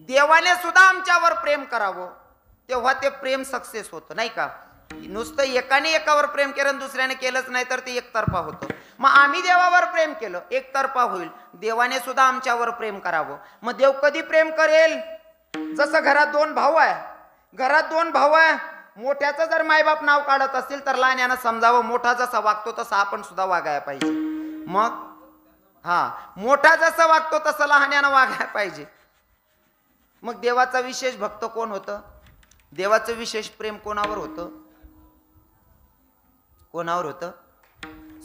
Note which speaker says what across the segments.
Speaker 1: देवाने सुद्धा आमच्यावर प्रेम करावं, तेव्हा ते प्रेम सक्सेस होतं, नाही का? नुसतं एकाने एकावर प्रेम केलं दुसऱ्याने केलंच नाही तर ते एकतर्फा होतं. मग आम्ही देवावर प्रेम केलं, एकतर्फा होईल. देवाने सुद्धा आमच्यावर प्रेम करावं. मग देव कधी प्रेम करेल? जसं घरात दोन भाऊ आहे, मोठ्याचं जर मायबाप नाव काढत असतील तर लहान्यानं समजावं, मोठा जसा वागतो तसा आपण सुद्धा वागायला पाहिजे. मग मोठा जसा वागतो तसं लहान्यानं वागायला पाहिजे. मग देवाचा विशेष भक्त कोण होतं? देवाचं विशेष प्रेम कोणावर होतं?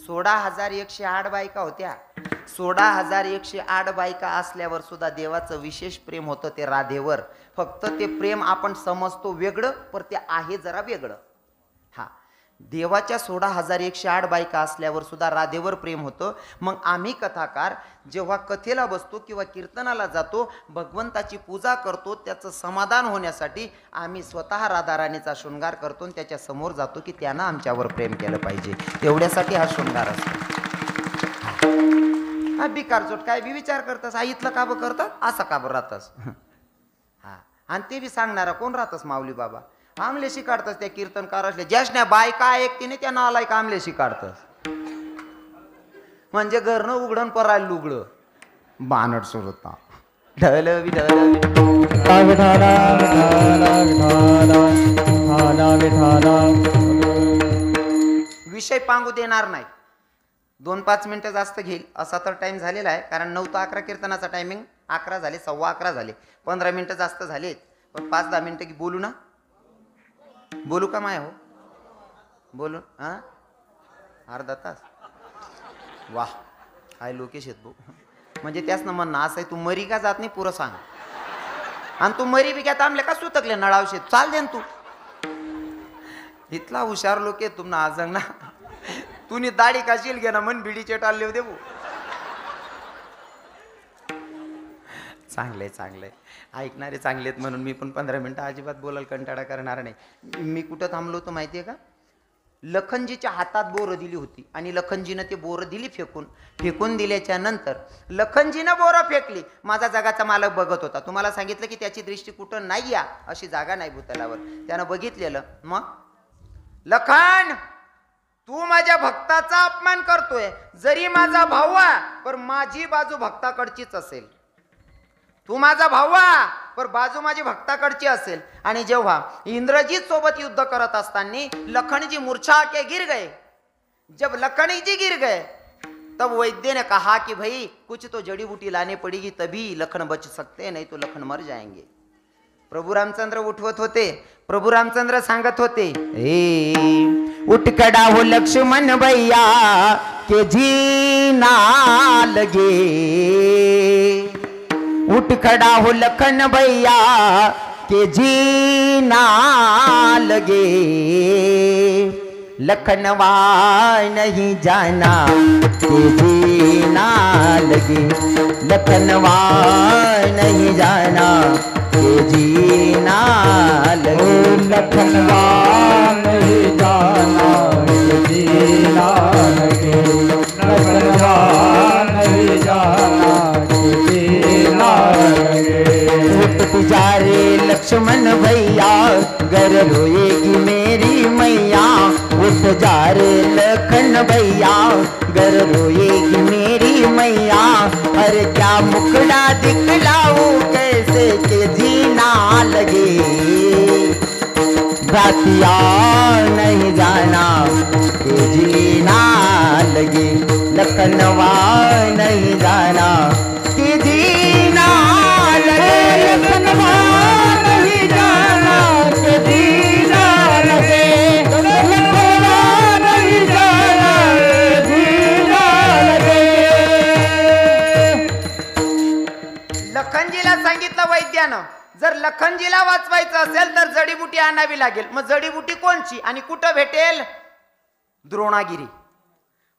Speaker 1: 16,108 बायका होत्या. 16,108 बायका असल्यावर सुद्धा देवाचं विशेष प्रेम होतं ते राधेवर. फक्त ते प्रेम आपण समजतो वेगळं, पण ते आहे जरा वेगळं. देवाच्या 16,108 बायका असल्यावर सुद्धा राधेवर प्रेम होतं. मग आम्ही कथाकार जेव्हा कथेला बसतो किंवा कीर्तनाला जातो, भगवंताची पूजा करतो, त्याचं समाधान होण्यासाठी आम्ही स्वतः राधाराणीचा शृंगार करतो आणि त्याच्या समोर जातो की त्यानं आमच्यावर प्रेम केलं पाहिजे. एवढ्यासाठी हा शृंगार असतो. हा बिकारचोट काय बी विचार करतस, आईतलं का बं करतात, असं का बं राहतस? आणि ते बी सांगणारा कोण राहतस? माऊली बाबा आमलेशी काढतस त्या कीर्तनकार असले ज्याशन्या बायका ऐकतीने त्या नालायक आमलेशी काढतस. म्हणजे घरनं उघडण परायला लुगडं बानट सुरता ढल विषय पांगू देणार नाही. 2-5 मिनिटं जास्त घेईल असा तर टाइम झालेला आहे, कारण 9 ते 11 कीर्तनाचा टायमिंग 11 झाले, 11:15 झाले. 15 मिनिटं जास्त झालेत, पण 5-10 मिनिटं बोलू ना. बोलू का माय? हो बोलू. अर्धा तास? वाह काय लोकेश आहेत भाऊ. म्हणजे त्याच ना म्हणणं असं आहे, तू मरी का जात नाही पुरं सांग. आणि तू मरी बी क्या थांबले का सुतकले नळावशे चाल दे तू. इथला हुशार लोक आहे तुम्हाला आज ना. तुनी दाढी काशील घे ना मन बिडीचे टाळले होते भाऊ. चांगलंय ऐकणारे चांगलेत म्हणून मी पण 15 मिनिटं अजिबात बोलायला कंटाळा करणार नाही. मी कुठं थांबलो होतो माहिती आहे का? लखनजीच्या हातात बोरं दिली होती आणि लखनजीनं ते बोरं दिली फेकून दिल्याच्या नंतर लखनजीनं बोरं फेकली. माझा जगाचा मालक बघत होता. तुम्हाला सांगितलं की त्याची दृष्टी कुठं नाही या अशी जागा नाही भूतलावर. त्यानं बघितलेलं. मग लखन तू माझ्या भक्ताचा अपमान करतोय. जरी माझा भाऊ आहे पण माझी बाजू भक्ताकडचीच असेल. तू माझा भाऊ पर बाजू माझी भक्ताकडची असेल. आणि जेव्हा इंद्रजीत सोबत युद्ध करत असताना लखनजी मूर्छा के गिर गए. जब लखनजी गिर गए तब वैद्य ने कहा कि भाई कुछ तो जड़ी बूटी लाने पड़ेगी तभी लखन बच सकते, नहीं तो लखन मर जाएंगे. प्रभु रामचंद्र उठवत होते. प्रभु रामचंद्र सांगत होते, उठ खड़ा हो लक्ष्मण भैया के जीना लगे. उठ खड़ा हो लखन भैया के जीना लगे. लखनवा नहीं जाना के जीना लगे. लखनवा नहीं जाना के जीना लगे.
Speaker 2: लखनवा नहीं जाना के जीना लगे. लखनवा नहीं जाना
Speaker 1: पुजारे लक्ष्मण भैया गर रोएगी मेरी मैया. उठ जा रे लखन भैया गर रोएगी मेरी मैया. अरे क्या मुखड़ा दिखलाऊं कैसे के जीना लगे. भातिया नहीं जाना के जीना लगे. लखनवा नहीं जाना के जीना लगे. लखनवा नहीं जाना के जीना लगे. लखनवा नहीं जाना के जीना लगे. लखनजीला सांगितलं वैद्यानं, जर लखनजीला वाचवायचं असेल तर जडीबुटी आणावी लागेल. मग जडीबुटी कोणची आणि कुठं भेटेल? द्रोणागिरी.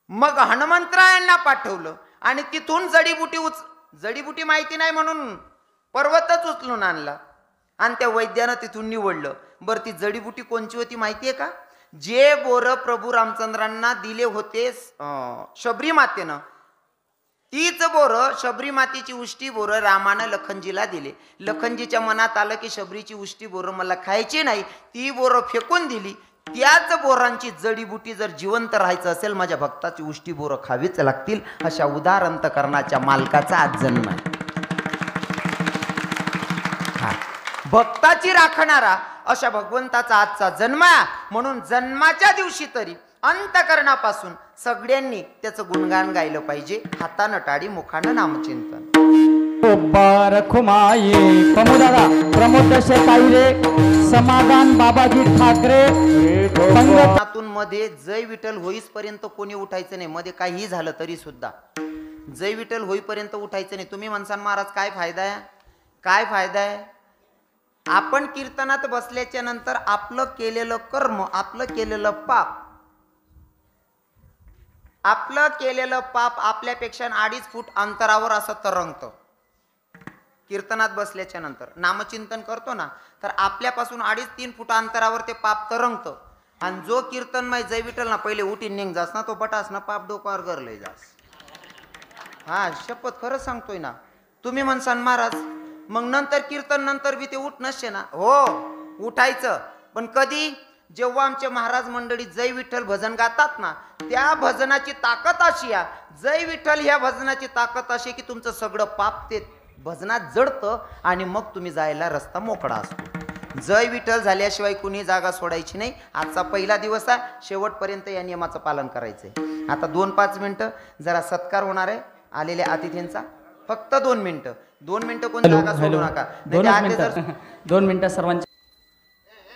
Speaker 1: मग हनुमंतरायांना पाठवलं आणि तिथून जडीबुटी माहिती नाही म्हणून पर्वतच उचलून आणला आणि त्या वैद्यानं तिथून निवडलं. बरं ती जडीबुटी कोणची होती माहिती आहे का? जे बोर प्रभू रामचंद्रांना दिले होते शबरी मातेनं तीच बोरं, शबरी मातेची उष्टी बोरं रामानं लखनजीला दिले. लखनजीच्या मनात आलं की शबरीची उष्टी बोरं मला खायची नाही, ती बोरं फेकून दिली. त्याच बोरांची जडीबुटी जर जिवंत राहायचं असेल, माझ्या भक्ताची उष्टी बोरं खावीच लागतील. अशा उदार अंतकरणाच्या मालकाचा आज जन्म आहे. भक्ताची राखणारा अशा भगवंताचा आजचा जन्म आहे. म्हणून जन्माच्या दिवशी तरी अंतकरणापासून सगळ्यांनी त्याचं गुणगान गायलं पाहिजे. हातानं टाळी, मुखानं नामचिंतन.
Speaker 2: खुमाई प्रमोदादा प्रमोद शेपाईले समाधान बाबाजी ठाकरे
Speaker 1: पंगतातून मध्ये जय विठ्ठल होईपर्यंत कोणी उठायचं नाही. मध्ये काही झालं तरी सुद्धा जय विठ्ठल होईपर्यंत उठायचं नाही. तुम्ही म्हणसान महाराज काय फायदा आहे, काय फायदा आहे? आपण कीर्तनात बसल्याच्या नंतर आपलं केलेलं कर्म, आपलं केलेलं पाप, आपलं केलेलं पाप आपल्यापेक्षा 2.5 फूट अंतरावर असं तरंगतं. कीर्तनात बसल्याच्या नंतर नामचिंतन करतो ना, तर आपल्यापासून 2.5-3 फूट अंतरावर ते पाप तरंगतं. आणि जो कीर्तनमय जय विठ्ठल ना पहिले उठीन निघ जास ना, तो पटास ना पाप डोक्यावर गरलय जास. हा शपथ खरंच सांगतोय ना. तुम्ही म्हणसान महाराज मग नंतर कीर्तन नंतर बी ते उठ नसते ना. हो उठायचं, पण कधी? जेव्हा आमचे महाराज मंडळी जय विठ्ठल भजन गातात ना, त्या भजनाची ताकद अशी आहे, जय विठ्ठल ह्या भजनाची ताकद अशी की तुमचं सगळं पाप ते भजनात जडतं आणि मग तुम्ही जायला रस्ता मोकळा असतो. जय विठ्ठल झाल्याशिवाय कुणी जागा सोडायची नाही. आजचा पहिला दिवस आहे, शेवटपर्यंत या नियमाचं पालन करायचंय. आता 2-5 मिनिटं जरा सत्कार होणार आहे आलेल्या अतिथींचा. फक्त 2 मिनिटं, 2 मिनिटं कोण जागा सोडू नका.
Speaker 2: 2 मिनिटं सर्वांची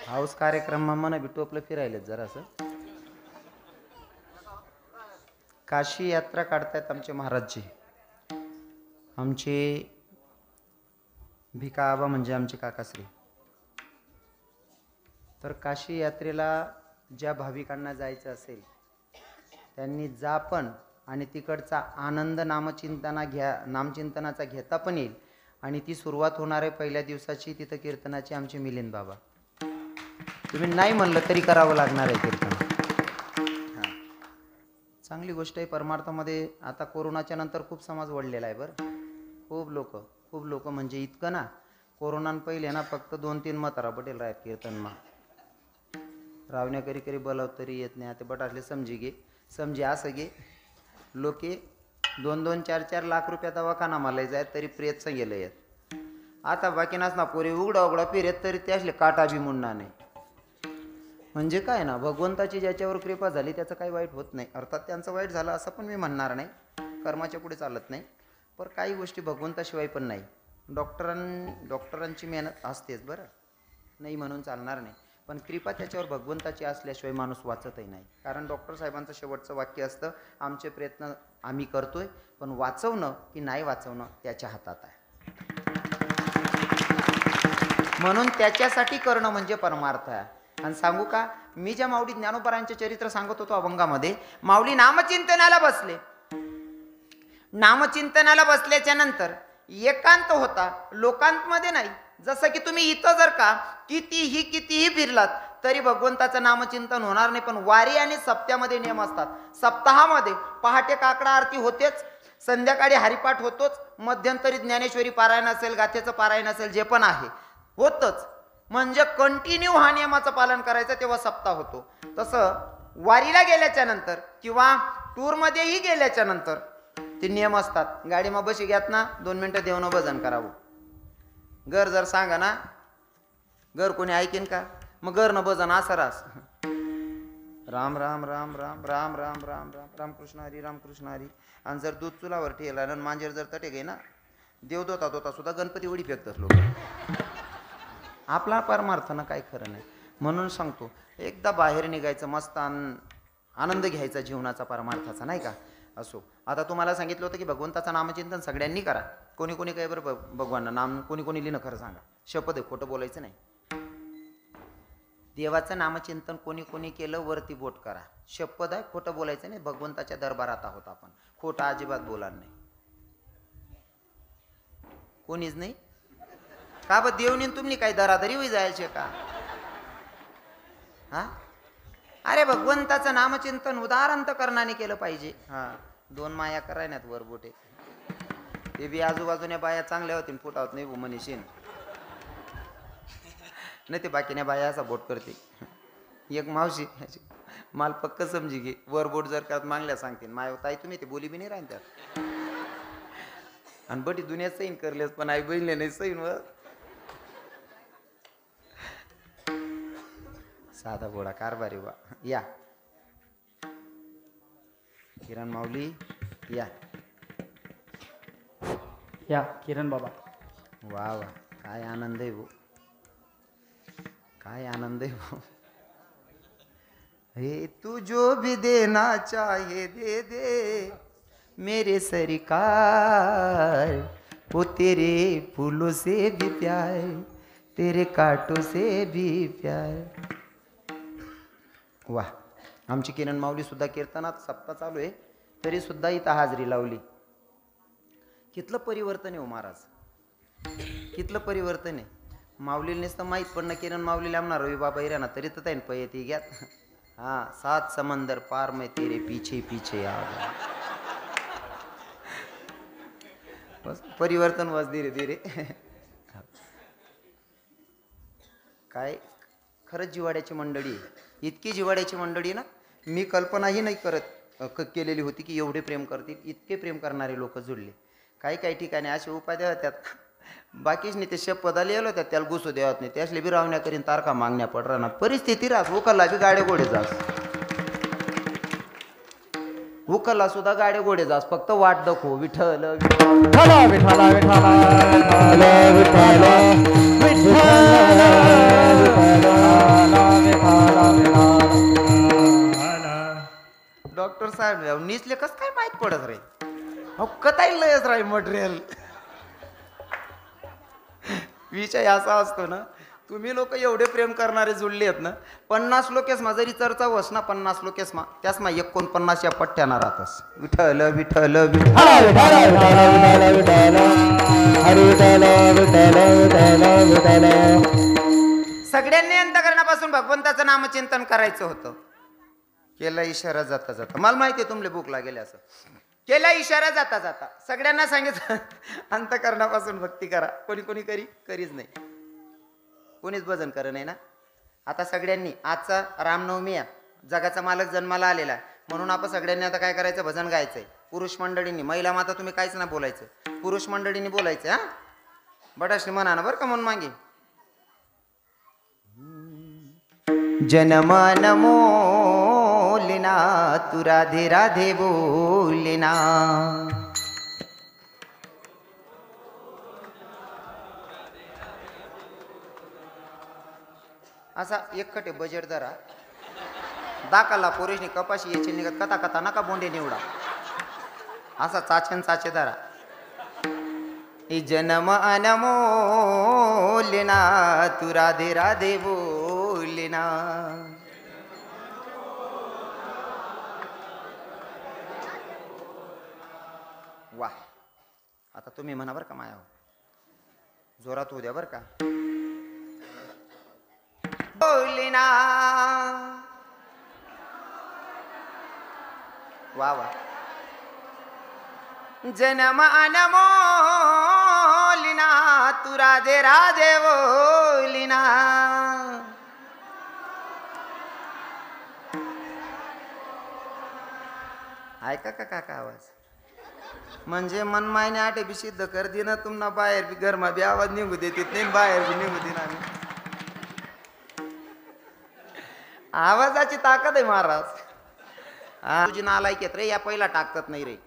Speaker 1: हाऊस कार्यक्रम म्हणा बिटू आपलं फिरायला जरासं. काशी यात्रा काढतायत आमचे महाराजजी. आमचे भिका आबा म्हणजे आमचे काकाश्री. तर काशी यात्रेला ज्या भाविकांना जायचं असेल त्यांनी जा पण, आणि तिकडचा आनंद नामचिंतनाचा घेता पण येईल. आणि ती सुरुवात होणार आहे पहिल्या दिवसाची तिथं कीर्तनाची आमचे मिलिंद बाबा. तुम्ही नाही म्हणलं तरी करावं लागणार आहे कीर्तन. चांगली गोष्ट आहे. परमार्थामध्ये आता कोरोनाच्या नंतर खूप समाज वळलेला आहे बरं. खूप लोक म्हणजे इतकं ना, कोरोनान पहिले ना फक्त 2-3 म्हातारा बटेल राहत कीर्तनमा. रावण्या करी बोलाव तरी येत नाही. आता बटासले समजी असं गे लोके 2-2, 4-4 लाख रुपया दवाखाना मला जाय तरी प्रेत सांगेलं येत. आता बाकी नाच ना पोरी उघडा फिरेत तरी त्यासले काटा बी मुंडा नाही. म्हणजे काय ना, भगवंताची ज्याच्यावर कृपा झाली त्याचं काही वाईट होत नाही. अर्थात त्यांचं वाईट झालं असं पण मी म्हणणार नाही, कर्माच्या पुढे चालत नाही. पण काही गोष्टी भगवंताशिवाय पण नाही. डॉक्टरांची मेहनत असतेच बरं, नाही म्हणून चालणार नाही. पण कृपा त्याच्यावर भगवंताची असल्याशिवाय माणूस वाचतही नाही. कारण डॉक्टर साहेबांचं शेवटचं वाक्य असतं, आमचे प्रयत्न आम्ही करतोय, पण वाचवणं की नाही वाचवणं त्याच्या हातात आहे. म्हणून त्याच्यासाठी करणं म्हणजे परमार्थ आहे. आणि सांगू का, मी ज्या माऊली ज्ञानोबरांचे चरित्र सांगत होतो अभंगामध्ये, माऊली नामचिंतनाला बसले. नामचिंतनाला बसल्याच्या नंतर एकांत होता, लोकांतमध्ये नाही. जसं की तुम्ही इथं जर का कितीही फिरलात तरी भगवंताचं नामचिंतन होणार नाही. पण वारी आणि सप्त्यामध्ये नियम असतात. सप्ताहामध्ये पहाटे काकडा आरती होतेच, संध्याकाळी हरिपाठ होतोच, मध्यंतरी ज्ञानेश्वरी पारायण असेल, गाथेचं पारायण असेल, जे पण आहे होतच. म्हणजे कंटिन्यू हा नियमाचं पालन करायचं, तेव्हा सप्ताह होतो. तसं वारीला गेल्याच्या नंतर किंवा टूरमध्येही गेल्याच्या नंतर ते नियम असतात. गाडी मग बशी घ्यात ना, 2 मिनिटं देवनं भजन करावं. घर जर सांगा ना, घर कोणी ऐकेन का? मग घर न भजन असं रास, राम राम राम राम राम राम राम राम रामकृष्ण हरी रामकृष्ण हरी. आणि जर दूध चुलावर ठेवला आणि मांजर जर तटे गे ना, देव दोता सुद्धा गणपती उडी फेकतात लोक. आपला परमार्थ ना काही खरं नाही. म्हणून सांगतो, एकदा बाहेर निघायचं, मस्त आनंद घ्यायचा जीवनाचा, परमार्थाचा, नाही का? असो. आता तुम्हाला सांगितलं होतं की भगवंताचं नामचिंतन सगळ्यांनी करा. कोणी काय बरं भगवान नाम कोणी लिहिणं, खरं सांगा, शपथ आहे, खोटं बोलायचं नाही. देवाचं नामचिंतन कोणी केलं वरती बोट करा, शपथ आहे, खोटं बोलायचं नाही. भगवंताच्या दरबारात आहोत आपण, खोटं अजिबात बोलार नाही. कोणीच नाही का बा? देवनी तुम्ही काय दरादरी होई जायचे का? हा, अरे भगवंताचं नामचिंतन उदार अंतकरणाने केलं पाहिजे. हा, 2 माया करायनात वर बोटे. ते बी आजूबाजूने बाया चांगल्या होती फुटावत नाही मनीषीन नाही ते बाकीने बाया असा बोट करते. एक मावशी माल पक्क समजी घे वर बोट जर का मागल्या सांगते माय ताई तुम्ही ते बोली बी नाही राहत त्यात आणि बटी दुनिया सैन करलेस पण आई बहिणले नाही सैन वर साधा घोडा कारभारी वा. या किरण माऊली या
Speaker 2: या किरण बाबा.
Speaker 1: वा वा काय आनंद आहे भाऊ काय आनंद आहे भाऊ. हे तू जो भी देना चाहे दे दे मेरे सरकार वो तेरे फूलों से भी प्यार तेरे कांटों से भी प्यार. वाह आमची किरण माऊली सुद्धा कीर्तनात सप्ताह चालू आहे तरी सुद्धा इथं हाजरी लावली. कितलं परिवर्तन आहे हो महाराज कितलं परिवर्तन आहे. माऊलीला नुसतं माहीत पण ना किरण माऊली लांबणार रवी बाबा हिराना तरी तर त्याने पय ती घ्यात. हाँ 7 समंदर पार में तेरे पीछे पीछे आ गया. बस परिवर्तन बस धीरे धीरे. काय खरंच जिवाड्याची मंडळी इतकी जिवाड्याची मंडळी ना मी कल्पनाही नाही केलेली होती की एवढे प्रेम करतील. इतके प्रेम करणारे लोक जुळले. काही काही ठिकाणी असे उपाय देतात बाकीच नाही ते शपथ आले होत्या त्याला घुसू देवत नाही त्यासले बी रावण्या करीन तारखा मागण्या पड राहणार परिस्थिती राहत. उकलला बी गाडे घोडे जास उकलला सुद्धा गाडे घोडे जास फक्त वाट दाखव विठ्ठल
Speaker 2: विठ्ठल विठ्ठल विठ्ठल
Speaker 1: डॉक्टर साहेब निसले कस काय माहित पडत रे अहो कताई लयच राही मटेरियल. विषय असा असतो ना तुम्ही लोक एवढे प्रेम करणारे जुळले आहेत ना 50 लोकेस मा जरी चर्चा वस ना 50 लोकेस मा त्यास मा 49 या पट्ट्याना राहतस. विठ्ठल विठ्ठल सगळ्यांनी अंतकरणापासून भगवंताचं नामचिंतन करायचं होतं. केला इशारा जाता जाता मला माहिती आहे तुमले भूक लागेल असं केला इशारा जाता जाता सगळ्यांना सांगितलं अंतकरणापासून भक्ती करा. कोणी कोणी करीच नाही कोणीच भजन कर नाही ना. आता सगळ्यांनी आजचा रामनवमी आहे जगाचा मालक जन्माला आलेला आहे म्हणून आपण सगळ्यांनी आता काय करायचं भजन गायचंय. पुरुष मंडळींनी महिला माता तुम्ही काहीच ना बोलायचं पुरुष मंडळींनी बोलायचं. हा बटाशनी म्हणा ना बरं का म्हणून मागे जनमन मोलिना तू राधे राधे बोलिना. असा एकखटे बजेट धरा दाखला पोरेशनी कपाशी याची निघत कथा कथा नका बोंडे निवडा असा चाचन चाचे धरा. जनम अनमोलिना तू राधे राधे बोलिना. वा आता तुम्ही म्हणा बरं का माया जोरात होऊ द्या बरं का. बोलिना वा वा जनम अनमोलिना तू राधे राधे बोलिना. ऐका का काका आवाज म्हणजे मनमायने आटे बी सिद्ध कर दे ना तुम्हाला बाहेर बी घरमा बी आवाज निघू देत नाही बाहेर बी निघू दे ना. आवाजाची ताकद आहे महाराज. तुझी नालायक येत रे या पहिला टाकतात नाही रे.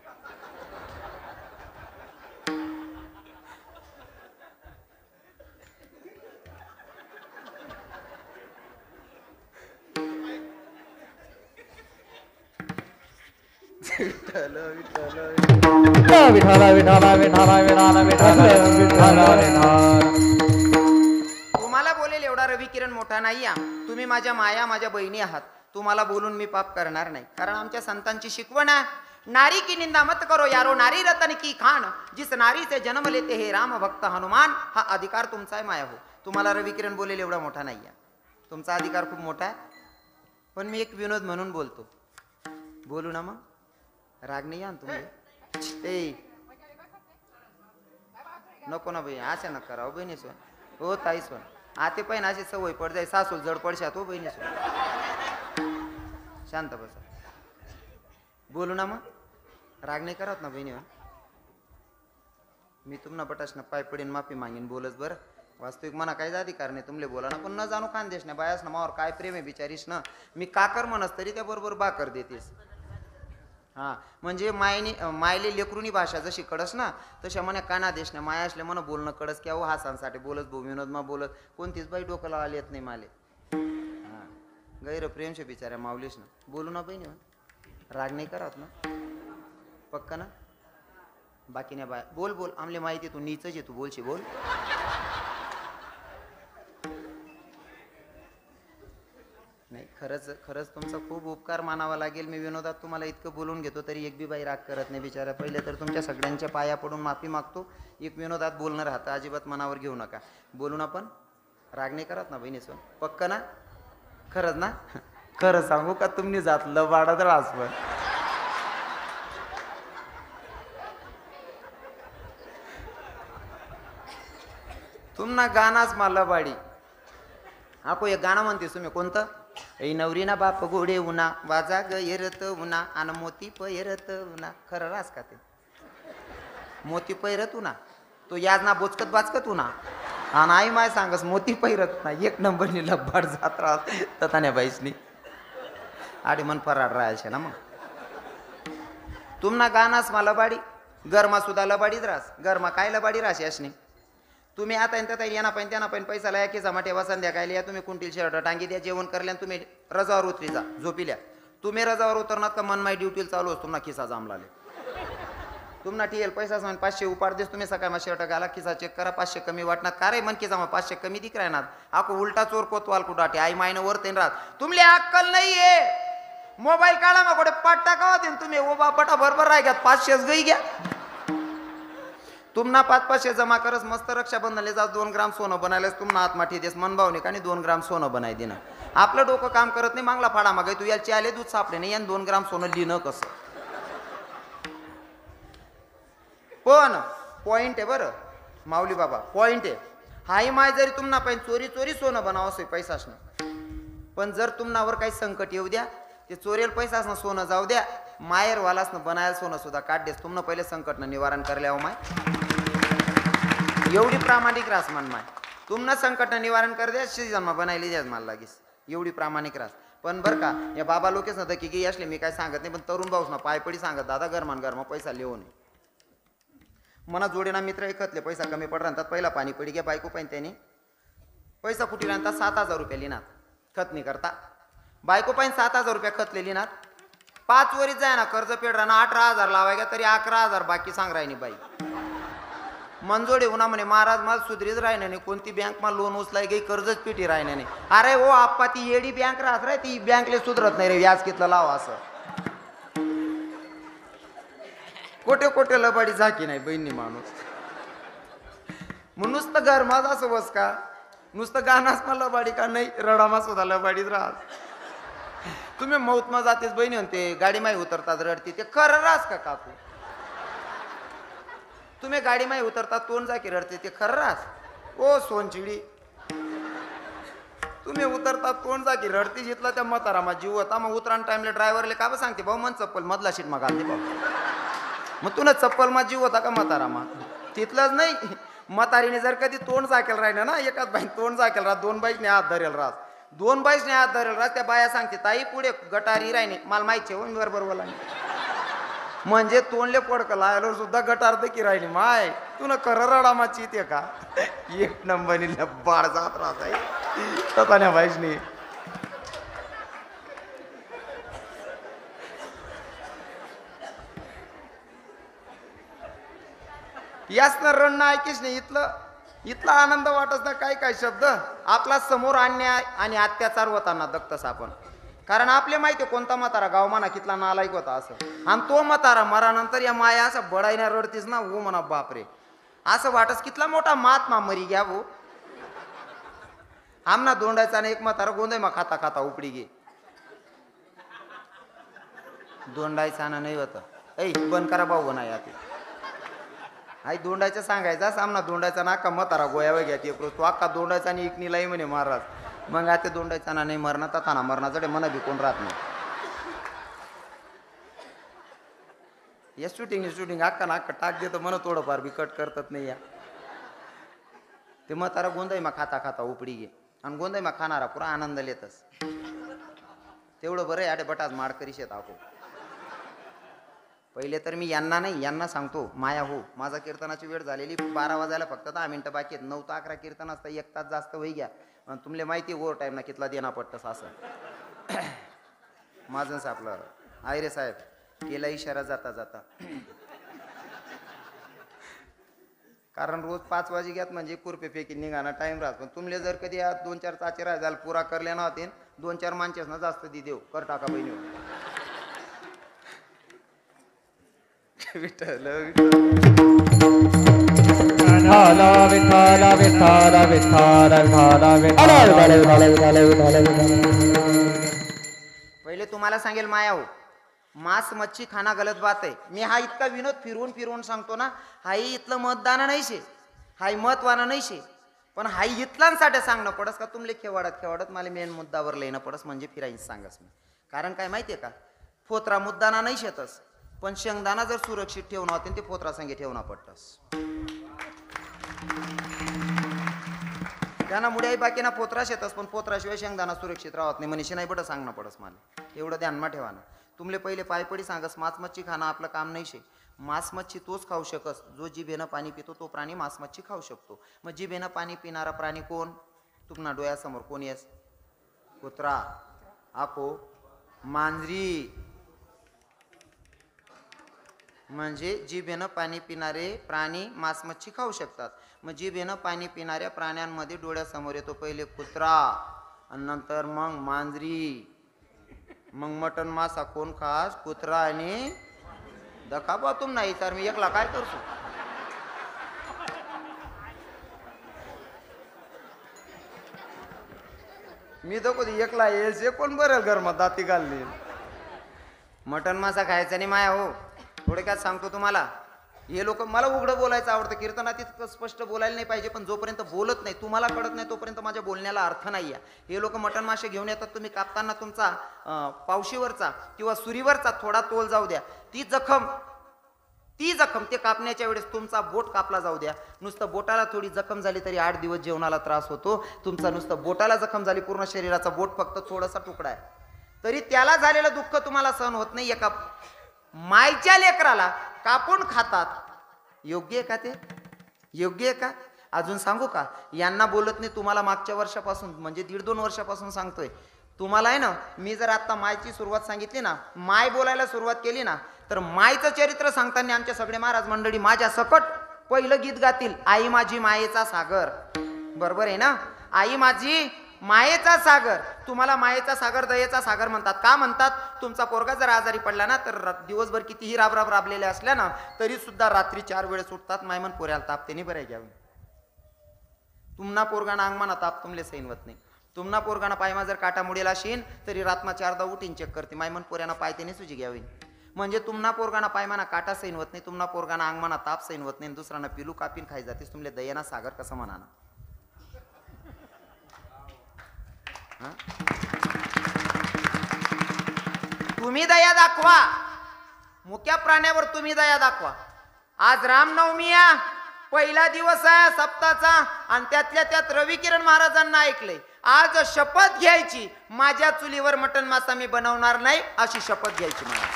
Speaker 1: विठ्ठल विठ्ठल
Speaker 2: विठ्ठल विठ्ठल विठ्ठल विठ्ठल विठ्ठल
Speaker 1: तुम्हाला बोलेल एवढा रवी किरण मोठा नाही या. तुम्ही माझ्या माया माझ्या बहिणी आहात. तुम्हाला बोलून मी पाप करणार नाही कारण आमच्या संतांची शिकवण आहे नारी की निंदा मत करो यारो नारी रतन की खान जिस नारी से जन्म लेते हे राम भक्त हनुमान. हा अधिकार तुमचा आहे माया हो. तुम्हाला रवी किरण बोलेल एवढा मोठा नाही या. तुमचा अधिकार खूप मोठा आहे पण मी एक विनोद म्हणून बोलतो. बोलू ना मग राग नाही या तुम्ही. ए नको ना बहीण असे नका करावं बहिणी सोन हो ताई सोन आते पण अशी सवय पड जाई सासू जड पडशात हो बहिणी सोन शांत बसा बोलू ना मग राग नाही करत ना बहिणी मी तुम्हाला बटाशना पाय पडीन माफी मागीन बोलच बरं वास्तविक मना काही अधिकार नाही तुमले बोला ना पण न जाणू खानदेश ना बायास ना मावर काय प्रेम आहे बिचारीस ना मी काकर म्हणस तरी त्या बरोबर बाकर देतेस हा म्हणजे मायले लेकरुनी भाषा जशी कडस ना तशा म्हणे काना देश ना माया असल्या म्हणा बोलणं कडस किंवा हासांसाठी बोलत भाऊ विनोद मा बोलत कोणतीच बाई डोकं लावायला येत नाही माले हा गैर प्रेमशे बिचाऱ्या माऊलीस ना बोलू ना बहिणी राग नाही करत ना पक्का ना बाकी नाही बाय बोल बोल आमले माहिती तू नीचच आहे तू बोलशी बोल नाही खरंच खरंच तुमचा खूप उपकार मानावा लागेल मी विनोदात तुम्हाला इतकं बोलून घेतो तरी एक बी बाई राग करत नाही बिचारा पहिले तर तुमच्या सगळ्यांच्या पाया पडून माफी मागतो एक विनोदात बोलणं राहतं अजिबात मनावर घेऊ नका बोलून आपण राग नाही करत ना बहिणी सोन पक्का ना खरंच ना खरं सांगू का तुम्ही जातलं वाढत रास पण तुमना गाणाच मला बाडी आपो एक गाणं म्हणतेस तुम्ही कोणतं ऐ नवरी ना बाप गोडे उन्हा वाजा ग येरत उन्हा आणि मोती पैरत उन्हा खरं रास का ते मोती पैरत उन्हा तो याज ना बोचकत बाचकत उन्हा आणि आई माय सांगस मोती पैरत ना एक नंबरनी लब्बाड जात राहत ततान्या बाईसनी आडी मन फराड राहायचे ना मग तुमना गाणास मला लबाडी गरमा सुद्धा लबाडीच रास गरमा काय लबाडी रास यासनी तुम्ही आता येणं पण त्यांना पण पैसा लाया की जमा ठेवा संध्याकाळी या तुम्ही कुंटील शर्ट टांगी द्या जेवण करल्या तुम्ही रजावर उतरी जा झोपिल्या तुम्ही रजावर उतरणार का मन माय ड्युटीला चालू असतो ना खिसा जामलाले तुम्हाला टीएल पैसा सांग 500 उपाड देस तुम्ही सकाळ मा शर्ट घाला खिसा चेक करा 500 कमी वाटणार का रे मन की जमा 500 कमी दिख राहणार आको उलटा चोर कोतवाल कुडाटे आई मायनं वर तेन राहत तुमले अक्कल नाहीये मोबाईल काढा मग कोडे पाट टाकावा देन तुम्ही ओ बापटा बरोबर राह घ्या 500 गई घ्या तुम्हाला 500 जमा करस मस्त रक्षाबंधनले जा 2 ग्राम सोनं बनायलास तुम्हाला आत्माठी देस मन भावने का 2 ग्राम सोनं बनाय देणं आपलं डोकं काम करत नाही मागला फाडा मागाय तू याला चाले दूध सापडे नाही यान 2 ग्राम सोनं लिहिणं कसं पण पॉइंट आहे बरं माऊली बाबा पॉइंट आहे हाई माय जरी तुम्हाला पण चोरी चोरी सोनं बनावं असं पैसा असणं पण जर तुम्हावर काही संकट येऊ द्या ते चोरेल पैसा असणं सोनं जाऊ द्या मायर वालासनं बनायला सोनं सुद्धा काढ देस तुम्हाला पहिले संकटनं निवारण करल्या हो माय एवढी प्रामाणिक रास मन माय तुम्हाला संकटनं निवारण कर द्या जन्म बनायली द्या मला लागेस एवढी प्रामाणिक रास पण बरं का या बाबा लोकेच ना की गी असले मी काय सांगत नाही पण तरुण भाऊस ना पायपडी सांगत दादा गरमान गरमा पैसा लिहू नये मना जोडेना मित्र एकतले पैसा कमी पड राहतात पहिला पाणी पडी घ्या बायको पण त्याने पैसा कुठे राहतात 7,000 रुपये लिहिणार खत नाही करता बायको पण 7,000 रुपये खत लिहिणार 5 वरीच जाय ना कर्ज फेड राहणार 18,000 लावाय तरी 11,000 बाकी सांग राहिनी बाई मनजोडे उन्हा म्हणे महाराज मला सुधरीच राहिना नाही कोणती बँक मा लोन उचलाय गे कर्जच पिटी राहिना नाही अरे ओ आप्पा ती येडी बँक राहत रे ती बँकले सुधरत नाही रे व्याज कितलं लावा असं कोटे कोटे लबाडी झाकी नाही बहिणी माणूस मग नुसतं घर माझा असं बस का नुसतं गाणाच मला लबाडी का नाही रडामा सुद्धा लबाडीच राहत तुम्ही मौतमा जातेच बहिणी म्हणते गाडी माई उतरतात रडती ते खरं रास का काकू तुम्ही गाडी माई उतरतात तोंड जा की रडते ते खरं रास ओ सोनचिडी तुम्ही उतरतात तोंड जा की रडती जितला त्या म्हातारामा जीव होता मग उतरान टाइमला ड्रायव्हरले का सांगते भाऊ मन चप्पल मधला सीट मग घालते भाऊ मग तुला चप्पल मा जीव होता का म्हातारामा तिथलंच नाही म्हातारीने जर कधी तोंड जाकेल राहिलं ना एकाच बाई तोंड जाकेल राहत 2 बाईकने हात धरेल राहत 2 बाईकने हात धरेल राहत त्या बाया सांगते ताई पुढे गटारी राहिने मला माहिती आहे बरोबर बोला म्हणजे तोंडले पडकं लायलो सुद्धा गटार की राहिली माय तुला खरं रडामाची येते का एक नंबरनी बाळ जात राहत आहे ततान्या बाईसनी यासनं रणनं ऐकीच नाही इथला आनंद वाटत ना काय काय शब्द आपला समोर अन्याय आणि अत्याचार होताना दक्तस आपण कारण आपले माहिती कोणता म्हातारा गाव म्हणा कितला नालायक होता असं आणि तो म्हातारा मरानंतर या माया असं बडाईना रडतीस ना हो म्हणा बापरे असं वाटस कितला मोठा महात्मा मरी घ्या हो आमना दोंडायचा आणि एक म्हातारा गोंदाय मग खाता खाता उपडी गे दोंडायचा नाही होत ऐ बंद करा भाऊ बना या आई दोंडायचं सांगायचा सामना दोंडायचा नाका म्हातारा गोयावर घ्या ते तू अख्खा दोंडायचा आणि इकनीलाही म्हणे महाराज मग आता दोंडायचा ना नाही मरणार तर थाना मरणाचं मना बी कोण राहत नाही या शूटिंग अक्का ना अक्का टाक देतं म्हणत थोडंफार बी कट करतात नाही या ते म्हातारा गोंदाई मा खाता खाता उपडी घे आणि गोंदाई मा खाणारा पुरा आनंद लेतच तेवढं बरं आहे अरे बटाच माड करीश येत आहो पहिले तर मी यांना सांगतो माया हो माझा कीर्तनाची वेळ झालेली 12 वाजायला फक्त 10 मिनिटं बाकी आहेत 9 ते 11 कीर्तन असतं 1 तास जास्त होई घ्या तुमले माहिती ओव्हर टाईम ना कितला देणं पडतं असं माझंच आपलं आयरे साहेब केला इशारा जाता जाता कारण रोज 5 वाजे घ्यात म्हणजे कुरपे फेकी निघाना टाइम राहत पण तुमले जर कधी 2-4 चाचे राहायला पुरा करले ना होते 2-4 माणसेस ना जास्त दी देव कर टाका बहिणी विठ्ठल
Speaker 2: विठ्ठल विठ्ठल विठ्ठल विठ्ठल
Speaker 1: पहिले तुम्हाला सांगेल माया हो मांस मच्छी खाना गलत बात आहे मी हा इतका विनोद फिरवून सांगतो ना हाई इथलं मतदान नाही शे हाई महत्वाना नाही शे पण हाई इथलांसाठी सांगणं पडस का तुमले खेवाडत मला मेन मुद्दावर लेणं पडस म्हणजे फिरायचं सांगस मी कारण काय माहितीये का फोत्रा मुद्दाना नाही शेतस पण शेंगदाणा जर सुरक्षित ठेवणं होते ते फोत्रा संगे ठेवणं पडतस त्यांना मुळे बाकीना पोत्रा शेतस पण पोत्राशिवाय शेंगदाणा सुरक्षित राहत नाही मनीषी नाही बटं सांगणं पडस मला एवढं ध्यानमा ठेवा ना तुमले पहिले पायपडी सांगस मांस मच्छी खाणं आपलं काम नाही शे मांस मच्छी तोच खाऊ शकस जो जिभेनं पाणी पितो तो प्राणी मांस मच्छी खाऊ शकतो मग जिभेनं पाणी पिणारा प्राणी कोण तुमना डोळ्यासमोर कोण येस कुत्रा आको मांजरी म्हणजे जिभेनं पाणी पिणारे प्राणी मांस मच्छी खाऊ शकतात मग जिभेनं पाणी पिणाऱ्या प्राण्यांमध्ये डोळ्यासमोर येतो पहिले कुत्रा आणि नंतर मग मांजरी मग मटन मासा कोण खास कुत्रा आणि दखाबा तुम नाही तर मी एकला काय करतो मी तर कधी एकला येईल कोण बरं घरमा दाती घालली मटन मासा खायचा नाही माया हो थोडक्यात सांगतो तुम्हाला हे लोक मला उघडं बोलायचं आवडतं कीर्तनात इतकं स्पष्ट बोलायला नाही पाहिजे पण जोपर्यंत बोलत नाही तुम्हाला कळत नाही तोपर्यंत माझ्या बोलण्याला अर्थ नाही आहे हे लोक मटण मासे घेऊन येतात तुम्ही कापताना तुमचा पावशीवरचा किंवा सुरीवरचा थोडा तोल जाऊ द्या ती जखम ते कापण्याच्या वेळेस तुमचा बोट कापला जाऊ द्या नुसतं बोटाला थोडी जखम झाली तरी 8 दिवस जेवणाला त्रास होतो तुमचा नुसतं बोटाला जखम झाली पूर्ण शरीराचा बोट फक्त थोडासा तुकडा आहे तरी त्याला झालेलं दुःख तुम्हाला सहन होत नाही एका मायच्या लेकराला कापून खातात योग्य आहे का ते योग्य आहे का अजून सांगू का यांना बोलत नाही तुम्हाला मागच्या वर्षापासून म्हणजे 1.5-2 वर्षापासून सांगतोय तुम्हाला आहे ना मी जर आता मायची सुरुवात सांगितली ना माय बोलायला सुरुवात केली ना तर मायचं चरित्र सांगताना आमच्या सगळे महाराज मंडळी माझ्या सकट पहिलं गीत गातील आई माझी मायेचा सागर बरोबर आहे ना आई माझी मायेचा सागर तुम्हाला मायेचा सागर दयेचा सागर म्हणतात का म्हणतात तुमचा पोरगा जर आजारी पडला ना तर दिवसभर कितीही राबलेले असल्या ना तरी सुद्धा रात्री 4 वेळेस उठतात मायमन पोऱ्याला ताप त्यांनी बरं घ्यावं तुमना पोरगाना अंगमाना ताप तुमले सैन होत नाही तुमना पोरगाना पायमा जर काटा मुडेला शेन तरी रात्मा 4दा उठीन चेक करते मायमन पोऱ्याना पाय त्याने सुजी घ्यावी म्हणजे तुमना पोरगाना पायमाना काटा सैन होत नाही तुमना पोरगाना अंगमाना ताप सैन होत नाही दुसऱ्यांना पिलू कापीन खाई जातेस तुमले दयाना सागर कसं म्हणाना तुम्ही दया दाखवा मुक्या प्राण्यावर तुम्ही दया दाखवा आज रामनवमी पहिला दिवस आहे सप्ताचा आणि त्यातल्या त्यात रवी किरण महाराजांना ऐकलंय आज शपथ घ्यायची माझ्या चुलीवर मटण मासा मी बनवणार नाही अशी शपथ घ्यायची मला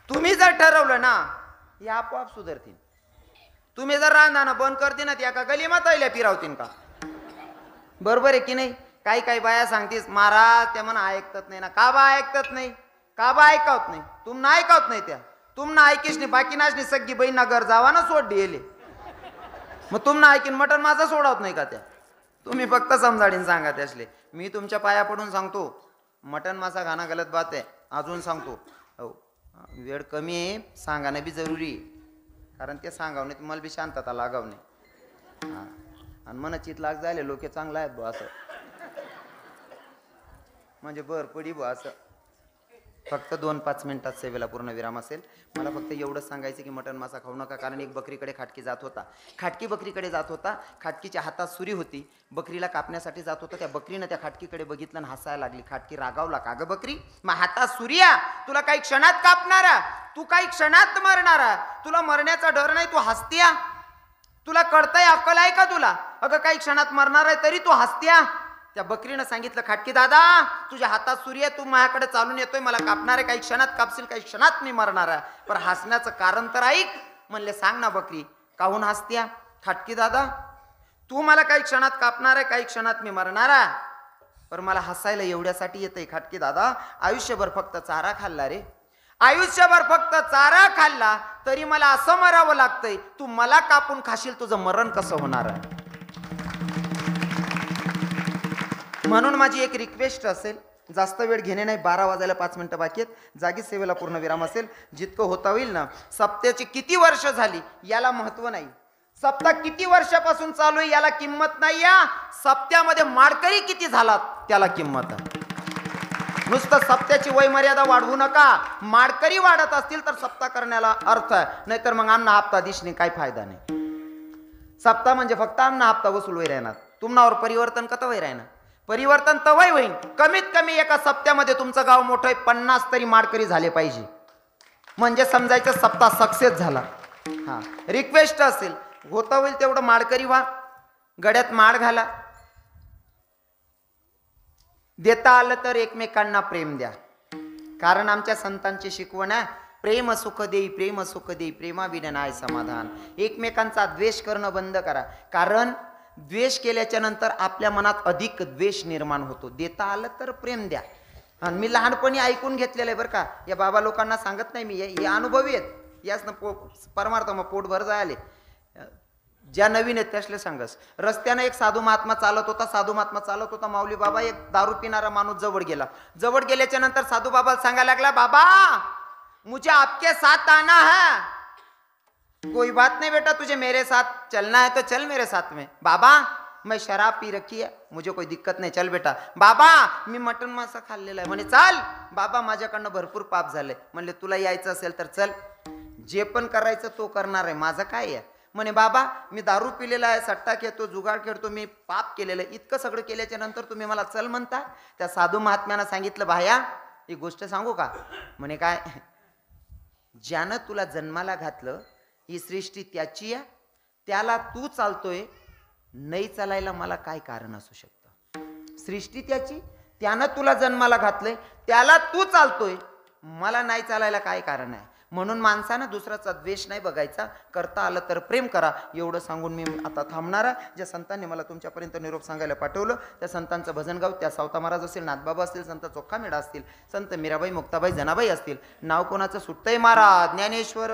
Speaker 1: तुम्ही जर ठरवलं ना हे आपोआप सुधारतील तुम्ही जर रांधानं बंद करते ना त्या का गलीमात आल्या फिरावतील का बरोबर आहे की नाही काही काही बाया सांगतीस महाराज त्या म्हणा ऐकत नाही ना का बा ऐकत नाही का बा ऐकवत नाही तुमना ऐकवत नाही त्या तुमना ऐकीस नाही बाकी नाच नाही सगळी बहीण घर जावा ना सोड दिले मग तुमना ऐकीन मटण माझा सोडावत नाही का त्या तुम्ही फक्त समजाडीन सांगा त्यासले मी तुमच्या पाया पडून सांगतो मटण मासा खाणं गलत बात आहे अजून सांगतो हो वेळ कमी आहे सांगाणं बी जरुरी आहे कारण ते सांगावं नाही तुम्हाला बी शांतता लागावं नाही हां आणि मन चित लाग झाले लोक चांगला आहेत बा असं म्हणजे बर पडी बा असं फक्त 2-5 मिनिटात सेवेला पूर्ण विराम असेल. मला फक्त एवढंच सांगायचं की मटण मासा खाऊ नका, कारण एक बकरीकडे खाटकी जात होता. खाटकी बकरीकडे जात होता. खाटकीच्या हातात सुरी होती. बकरीला कापण्यासाठी जात होता. त्या बकरीनं त्या खाटकीकडे बघितलं आणि हसायला लागली. खाटकी रागावला, का ग बकरी, मग हातात सुरिया, तुला काही क्षणात कापणारा, तू काही क्षणात मरणारा, तुला मरण्याचा डर नाही, तू हसत्या, तुला कळतंय, अक्कल आहे का तुला, अगं काही क्षणात मरणार आहे तरी तू हसत्या. त्या बकरीनं सांगितलं, खाटकी दादा तुझ्या हातात सूर्य, तू माझ्याकडे चालून येतोय, मला कापणार आहे, काही क्षणात कापशील, काही क्षणात मी मरणार आहे, पण हसण्याचं कारण तर ऐक. म्हणले सांग ना बकरी, काहून हसत्या. खाटकी दादा तू मला काही क्षणात कापणार आहे, काही क्षणात मी मरणार आहे, पण मला हसायला एवढ्यासाठी येतंय. खाटकी दादा आयुष्यभर फक्त चारा खाल्ला रे, आयुष्यभर फक्त चारा खाल्ला तरी मला असं मरावं लागतंय, तू मला कापून खाशील, तुझं मरण कसं होणार आहे. म्हणून माझी एक रिक्वेस्ट असेल, जास्त वेळ घेणे नाही, 12 वाजायला 5 मिनिटं बाकी आहेत, जागी सेवेला पूर्ण विराम असेल, जितकं होता होईल ना. सप्त्याची किती वर्ष झाली याला महत्व नाही, सप्ताह किती वर्षापासून चालू आहे याला किंमत नाही, या सप्त्यामध्ये माळकरी किती झालात त्याला किंमत आहे. नुसतं सप्त्याची वय मर्यादा वाढवू नका, माळकरी वाढत असतील तर सप्ताह करण्याला अर्थ आहे, नाहीतर मग आमना हप्ता दिसणे काही फायदा नाही. सप्ताह म्हणजे फक्त आमना हप्ता वसूल वय राहणार, तुम्हावर परिवर्तन कत वय राहणार, परिवर्तन तवय होईल. कमीत कमी एका सप्त्यामध्ये तुमचं गाव मोठं आहे, 50 तरी माळकरी झाले पाहिजे, म्हणजे समजायचं सप्ताह सक्सेस झाला. हा रिक्वेस्ट असेल, होता होईल तेवढं माळकरी व्हा, गड्यात माळ घाला, देता आलं तर एकमेकांना प्रेम द्या, कारण आमच्या संतांची शिकवण आहे, प्रेम सुख देई, प्रेम सुख देई, प्रेमाविना नाय समाधान. एकमेकांचा द्वेष करणं बंद करा, कारण द्वेष केल्याच्या नंतर आपल्या मनात अधिक द्वेष निर्माण होतो. देता आलं तर प्रेम द्या. आणि मी लहानपणी ऐकून घेतलेलं आहे बरं का, या बाबा लोकांना सांगत नाही मी, हे अनुभवी आहेत, याच ना परमार्थ मग पोटभर जायले, ज्या नवीन आहेत त्यासले सांगस. रस्त्यानं एक साधू महात्मा चालत होता, माऊली बाबा एक दारू पिणारा माणूस जवळ गेला. जवळ गेल्याच्या नंतर साधू बाबाला सांगायला लागला, बाबा मुझे आपके साथ आना है. कोई बात नहीं बेटा, तुझे मेरे साथ चलना है तो चल मेरे साथ में. बाबा मैं शराब पी रखी है, मुझे कोई दिक्कत नहीं, चल बेटा. बाबा मी मटन मासा खाल्लेला आहे. म्हणे चाल. बाबा माझ्याकडनं भरपूर पाप झाले. म्हणले तुला यायचं असेल तर चल, जे पण करायचं तो करणार आहे, माझं काय आहे. म्हणे बाबा मी दारू पिलेला आहे, सट्टा खेळतो, जुगाड खेळतो, मी पाप केलेलं आहे, इतकं सगळं केल्याच्या नंतर तुम्ही मला चल म्हणता. त्या साधू महात्म्यानं सांगितलं, भाया एक गोष्ट सांगू का. म्हणे काय. ज्यानं तुला जन्माला घातलं ही सृष्टी त्याची आहे, त्याला तू चालतोय, नाही चालायला मला काय कारण असू शकतं. सृष्टी त्याची, त्यानं तुला जन्माला घातलंय, त्याला तू चालतोय, मला नाही चालायला काय कारण आहे. म्हणून माणसानं दुसऱ्याचा द्वेष नाही बघायचा, करता आलं तर प्रेम करा. एवढं सांगून मी आता थांबणारा. ज्या संतांनी मला तुमच्यापर्यंत निरोप सांगायला पाठवलं त्या संतांचं भजन गाव, त्या सावता महाराज असतील, नाथबाबा असतील, संत चोखा मेढा असतील, संत मीराबाई मुक्ताबाई जनाबाई असतील. नाव कोणाचं सुटतंय महाराज ज्ञानेश्वर.